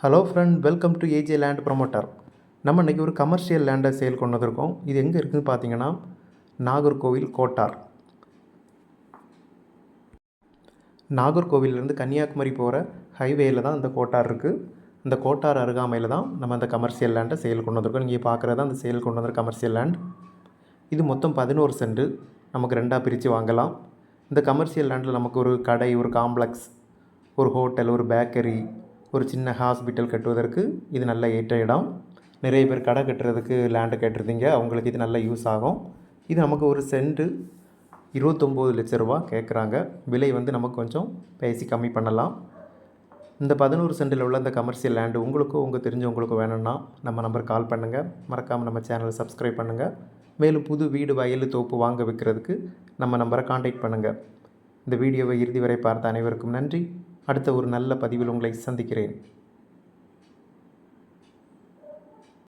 Hello friend, welcome to AJ land promoter. நம்ம இன்றைக்கி ஒரு கமர்ஷியல் லேண்டை சேல் கொண்டு வந்திருக்கோம். இது எங்கே இருக்குதுன்னு பார்த்தீங்கன்னா, நாகர்கோவில் கோட்டார். நாகர்கோவிலேருந்து கன்னியாகுமரி போகிற ஹைவேயில் தான் இந்த கோட்டார் இருக்குது. இந்த கோட்டார் அருகாமையில் தான் நம்ம அந்த கமர்ஷியல் லேண்டை சேல் கொண்டு வந்திருக்கோம். நீங்கள் பார்க்குறது அந்த சேல் கொண்டு வந்த கமர்ஷியல் லேண்ட். இது மொத்தம் 11 சென்ட். நமக்கு 2ஆக பிரித்து வாங்கலாம். இந்த கமர்ஷியல் லேண்டில் நமக்கு ஒரு கடை, ஒரு காம்ப்ளெக்ஸ், ஒரு ஹோட்டல், ஒரு பேக்கரி, ஒரு சின்ன ஹாஸ்பிட்டல் கட்டுவதற்கு இது நல்ல ஏற்ற இடம். நிறைய பேர் கடை கட்டுறதுக்கு லேண்டு கேட்டிருந்தீங்க, அவங்களுக்கு இது நல்ல யூஸ் ஆகும். இது நமக்கு ஒரு சென்ட்டு 29 லட்ச ரூபா கேட்குறாங்க. விலை நமக்கு கொஞ்சம் பேசி கம்மி பண்ணலாம். இந்த 11 சென்டில் உள்ள இந்த கமர்ஷியல் லேண்டு உங்களுக்கும் உங்கள் தெரிஞ்சவங்களுக்கும் வேணும்னா நம்ம நம்பர் கால் பண்ணுங்கள். மறக்காமல் நம்ம சேனலை சப்ஸ்கிரைப் பண்ணுங்கள். மேலும் புது வீடு, வயல், தோப்பு வாங்க விற்கிறதுக்கு நம்ம நம்பரை காண்டாக்ட் பண்ணுங்கள். இந்த வீடியோவை இறுதி வரை பார்த்த அனைவருக்கும் நன்றி. அடுத்த ஒரு நல்ல பதிவில் உங்களை சந்திக்கிறேன்.